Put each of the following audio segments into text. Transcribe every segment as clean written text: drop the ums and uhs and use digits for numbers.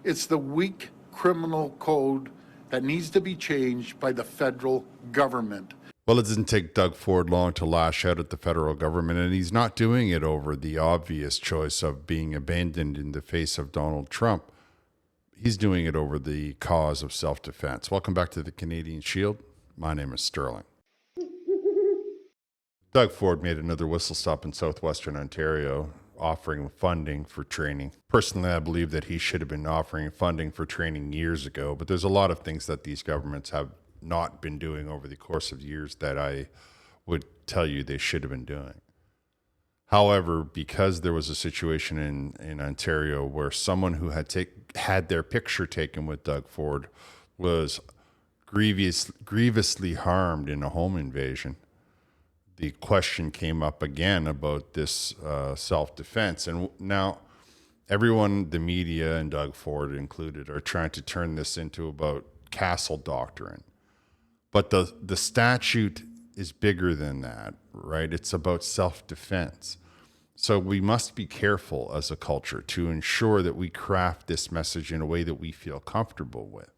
It's the weak criminal code that needs to be changed by the federal government. Well, it doesn't take Doug Ford long to lash out at the federal government, and he's not doing it over the obvious choice of being abandoned in the face of Donald Trump. He's doing it over the cause of self-defense. Welcome back to the Canadian Shield. My name is Sterling. Doug Ford made another whistle stop in southwestern Ontario, offering funding for training. Personally, I believe that he should have been offering funding for training years ago, but there's a lot of things that these governments have not been doing over the course of years that I would tell you they should have been doing. However, because there was a situation in Ontario where someone who had their picture taken with Doug Ford was grievously harmed in a home invasion, the question came up again about this self-defense. And now everyone, the media and Doug Ford included, are trying to turn this into about castle doctrine. But the statute is bigger than that, right? It's about self-defense. So we must be careful as a culture to ensure that we craft this message in a way that we feel comfortable with.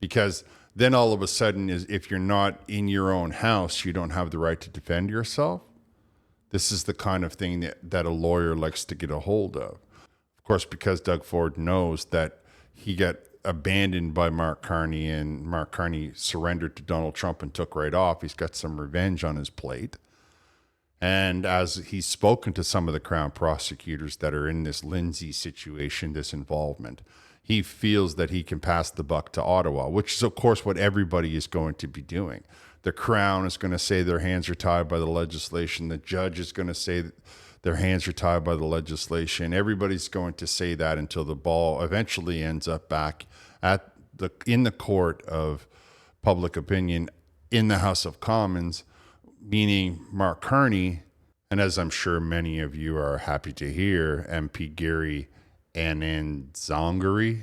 Because then all of a sudden, if you're not in your own house, you don't have the right to defend yourself. This is the kind of thing that a lawyer likes to get a hold of. Of course, because Doug Ford knows that he got abandoned by Mark Carney, and Mark Carney surrendered to Donald Trump and took right off. He's got some revenge on his plate. And as he's spoken to some of the Crown prosecutors that are in this Lindsay situation, this involvement, he feels that he can pass the buck to Ottawa, which is, of course, what everybody is going to be doing. The Crown is going to say their hands are tied by the legislation. The judge is going to say that their hands are tied by the legislation. Everybody's going to say that until the ball eventually ends up back in the court of public opinion in the House of Commons, meaning Mark Carney, and as I'm sure many of you are happy to hear, MP Gary Ananzangari,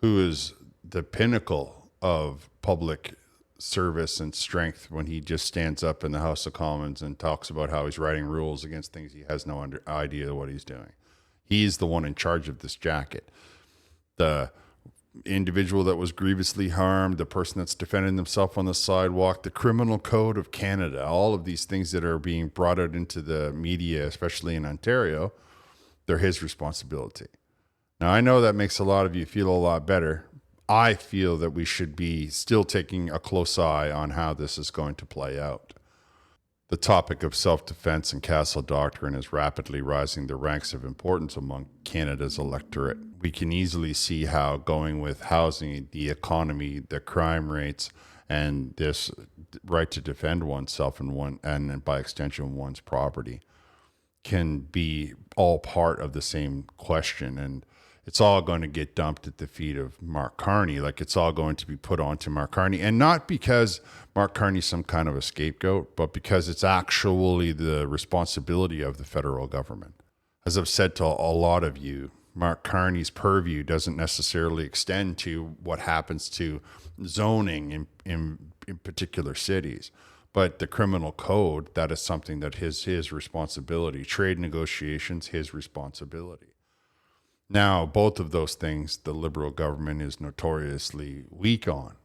who is the pinnacle of public service and strength when he just stands up in the House of Commons and talks about how he's writing rules against things he has no idea what he's doing. He's the one in charge of this jacket. The individual that was grievously harmed, the person that's defending themselves on the sidewalk, the criminal code of Canada, all of these things that are being brought out into the media, especially in Ontario, they're his responsibility. Now, I know that makes a lot of you feel a lot better. I feel that we should be still taking a close eye on how this is going to play out. The topic of self-defense and castle doctrine is rapidly rising the ranks of importance among Canada's electorate. We can easily see how going with housing, the economy, the crime rates, and this right to defend oneself and by extension one's property can be all part of the same question. And it's all going to get dumped at the feet of Mark Carney. Like, it's all going to be put onto Mark Carney. And not because Mark Carney's some kind of a scapegoat, but because it's actually the responsibility of the federal government. As I've said to a lot of you, Mark Carney's purview doesn't necessarily extend to what happens to zoning in particular cities. But the criminal code, that is something that is his responsibility. Trade negotiations, his responsibility. Now, both of those things, the Liberal government is notoriously weak on.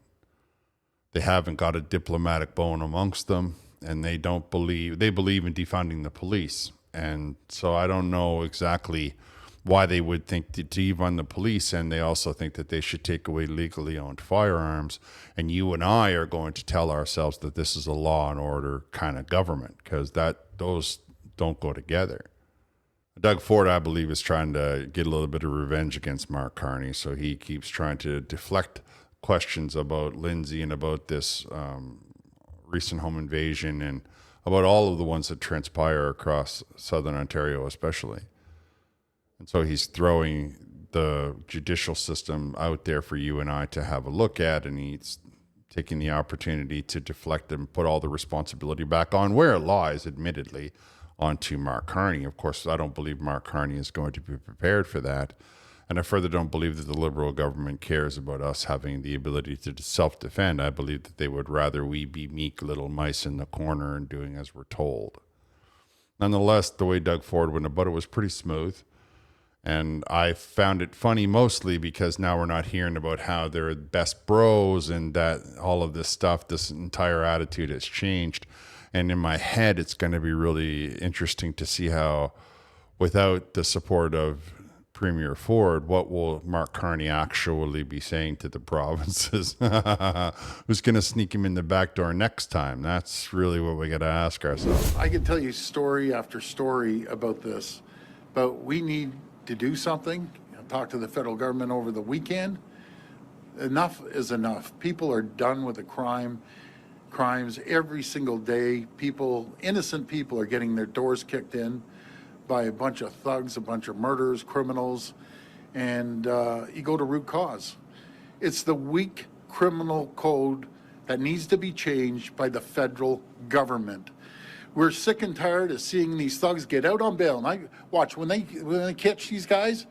They haven't got a diplomatic bone amongst them, and they believe in defunding the police. And so I don't know exactly why they would think to defund the police, and they also think that they should take away legally owned firearms. And you and I are going to tell ourselves that this is a law and order kind of government, because those don't go together. Doug Ford, I believe, is trying to get a little bit of revenge against Mark Carney, so he keeps trying to deflect questions about Lindsay and about this recent home invasion and about all of the ones that transpire across southern Ontario especially. And so he's throwing the judicial system out there for you and I to have a look at, and he's taking the opportunity to deflect and put all the responsibility back on where it lies, admittedly, onto Mark Carney. Of course, I don't believe Mark Carney is going to be prepared for that. And I further don't believe that the Liberal government cares about us having the ability to self-defend. I believe that they would rather we be meek little mice in the corner and doing as we're told. Nonetheless, the way Doug Ford went about it was pretty smooth. And I found it funny mostly because now we're not hearing about how they're best bros and that all of this stuff, this entire attitude has changed. And in my head, it's going to be really interesting to see how, without the support of Premier Ford, what will Mark Carney actually be saying to the provinces? Who's going to sneak him in the back door next time? That's really what we got to ask ourselves. I can tell you story after story about this, but we need to do something. I talked to the federal government over the weekend. Enough is enough. People are done with the crimes every single day. Innocent people are getting their doors kicked in by a bunch of thugs, a bunch of murderers, criminals, and you go to root cause. It's the weak criminal code that needs to be changed by the federal government. We're sick and tired of seeing these thugs get out on bail. And I watch when they catch these guys,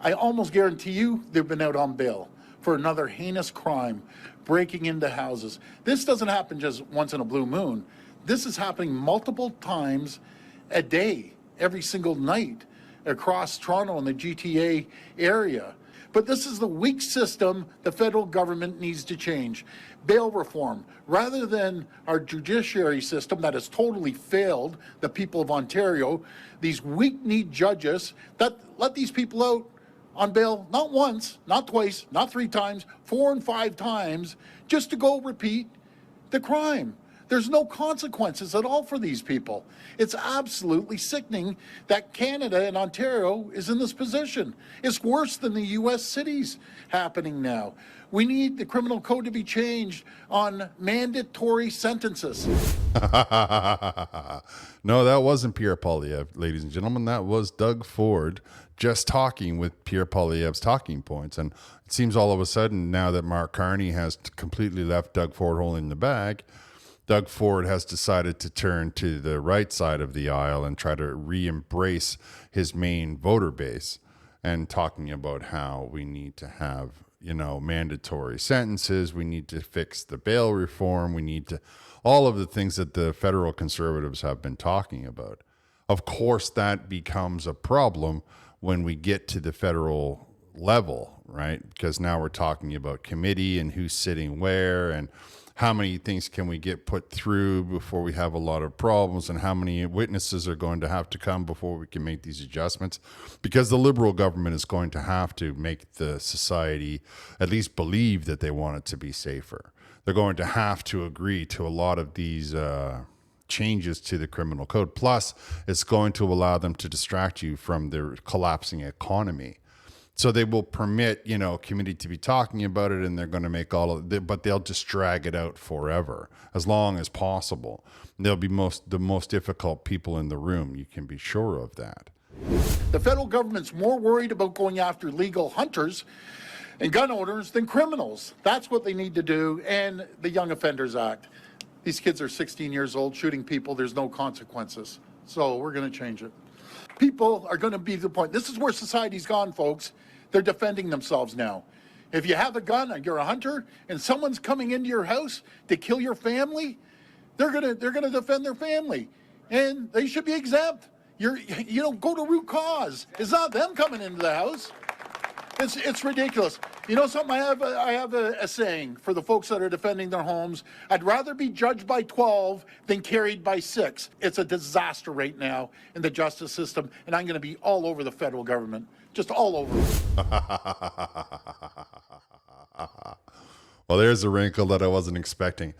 I almost guarantee you they've been out on bail for another heinous crime, breaking into houses. This doesn't happen just once in a blue moon. This is happening multiple times a day, every single night across Toronto and the GTA area. But this is the weak system the federal government needs to change. Bail reform, rather than our judiciary system that has totally failed the people of Ontario, these weak-kneed judges that let these people out on bail not once, not twice, not 3 times, 4 and 5 times, just to go repeat the crime. There's no consequences at all for these people. It's absolutely sickening that Canada and Ontario is in this position. It's worse than the U.S. cities happening now. We need the criminal code to be changed on mandatory sentences. No, that wasn't Pierre Poilievre, ladies and gentlemen. That was Doug Ford just talking with Pierre Poilievre's talking points. And it seems all of a sudden now that Mark Carney has completely left Doug Ford holding the bag, Doug Ford has decided to turn to the right side of the aisle and try to re-embrace his main voter base and talking about how we need to have, mandatory sentences. We need to fix the bail reform. We need to, all of the things that the federal conservatives have been talking about. Of course, that becomes a problem when we get to the federal level, right? Because now we're talking about committee and who's sitting where and how many things can we get put through before we have a lot of problems, and how many witnesses are going to have to come before we can make these adjustments, because the Liberal government is going to have to make the society at least believe that they want it to be safer. They're going to have to agree to a lot of these changes to the criminal code. Plus, it's going to allow them to distract you from their collapsing economy. So they will permit, committee to be talking about it, and they're going to make all of it, but they'll just drag it out forever, as long as possible. They'll be the most difficult people in the room. You can be sure of that. The federal government's more worried about going after legal hunters and gun owners than criminals. That's what they need to do. And the Young Offenders Act. These kids are 16 years old shooting people. There's no consequences. So we're going to change it. People are going to be the point. This is where society's gone, folks. They're defending themselves now. If you have a gun and you're a hunter and someone's coming into your house to kill your family, they're going to defend their family, and they should be exempt. Go to root cause. It's not them coming into the house. It's ridiculous. You know something? I have a saying for the folks that are defending their homes. I'd rather be judged by 12 than carried by 6. It's a disaster right now in the justice system, and I'm going to be all over the federal government, just all over. Well, there's a wrinkle that I wasn't expecting,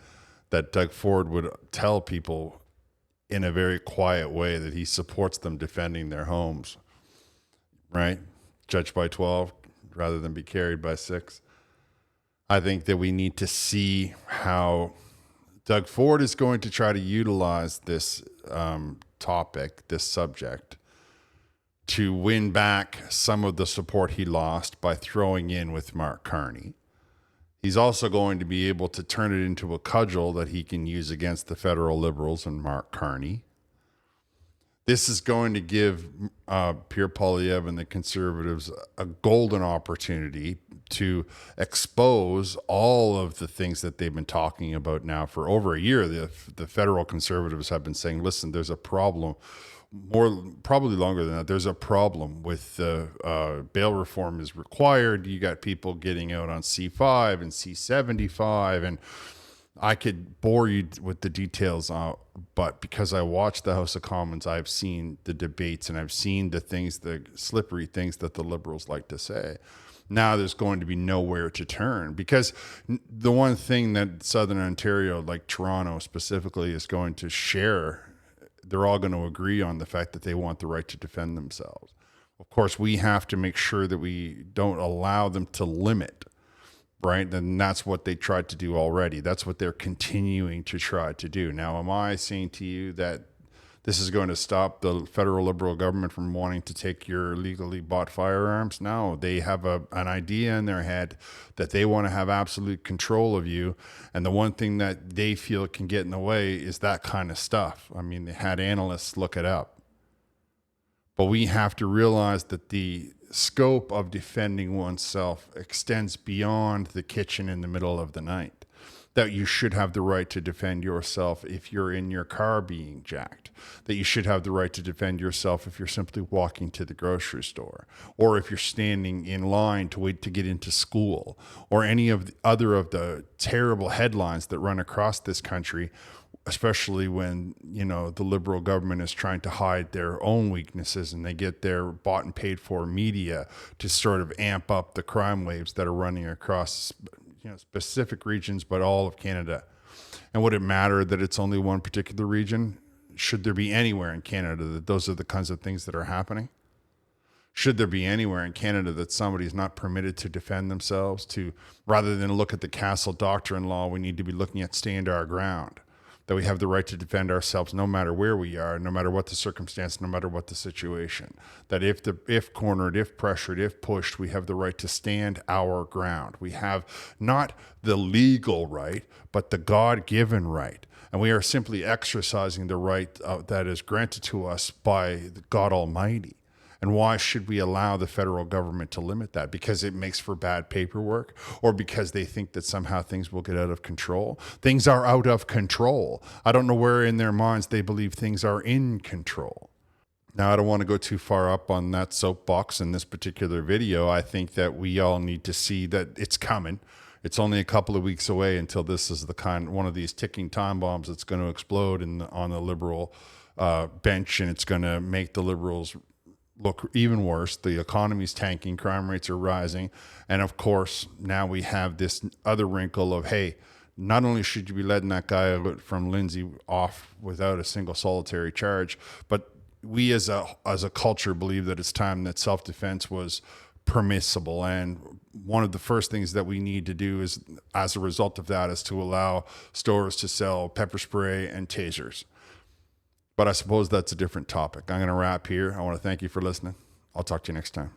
that Doug Ford would tell people in a very quiet way that he supports them defending their homes, right? Judged by 12 rather than be carried by 6. I think that we need to see how Doug Ford is going to try to utilize this topic, this subject, to win back some of the support he lost by throwing in with Mark Carney. He's also going to be able to turn it into a cudgel that he can use against the federal Liberals and Mark Carney. This is going to give Pierre Poilievre and the Conservatives a golden opportunity to expose all of the things that they've been talking about now for over a year. The federal conservatives have been saying, listen, there's a problem, probably longer than that. There's a problem with bail reform is required. You got people getting out on C5 and C75, and I could bore you with the details, but because I watched the House of Commons, I've seen the debates and I've seen the things, the slippery things that the Liberals like to say. Now there's going to be nowhere to turn, because the one thing that Southern Ontario, like Toronto specifically, is going to share, they're all going to agree on the fact that they want the right to defend themselves. Of course, we have to make sure that we don't allow them to limit. Right. And that's what they tried to do already. That's what they're continuing to try to do. Now, am I saying to you that this is going to stop the federal Liberal government from wanting to take your legally bought firearms? No, they have an idea in their head that they want to have absolute control of you. And the one thing that they feel can get in the way is that kind of stuff. I mean, they had analysts look it up. But we have to realize that the scope of defending oneself extends beyond the kitchen in the middle of the night. That you should have the right to defend yourself if you're in your car being jacked. That you should have the right to defend yourself if you're simply walking to the grocery store, or if you're standing in line to wait to get into school, or any of the other of the terrible headlines that run across this country, especially when, you know, the Liberal government is trying to hide their own weaknesses and they get their bought and paid for media to sort of amp up the crime waves that are running across, you know, specific regions, but all of Canada. And would it matter that it's only one particular region? Should there be anywhere in Canada that those are the kinds of things that are happening? Should there be anywhere in Canada that somebody is not permitted to defend themselves? To, rather than look at the castle doctrine law, we need to be looking at stand our ground. That we have the right to defend ourselves no matter where we are, no matter what the circumstance, no matter what the situation. That if cornered, if pressured, if pushed, we have the right to stand our ground. We have not the legal right, but the God-given right. And we are simply exercising the right that is granted to us by God Almighty. And why should we allow the federal government to limit that? Because it makes for bad paperwork, or because they think that somehow things will get out of control? Things are out of control. I don't know where in their minds they believe things are in control. Now, I don't want to go too far up on that soapbox in this particular video. I think that we all need to see that it's coming. It's only a couple of weeks away until this is one of these ticking time bombs that's going to explode on the Liberal bench, and it's going to make the Liberals look even worse. The economy's tanking, crime rates are rising. And of course, now we have this other wrinkle of, hey, not only should you be letting that guy from Lindsay off without a single solitary charge, but we as a culture believe that it's time that self-defense was permissible. And one of the first things that we need to do is, as a result of that, is to allow stores to sell pepper spray and tasers. But I suppose that's a different topic. I'm going to wrap here. I want to thank you for listening. I'll talk to you next time.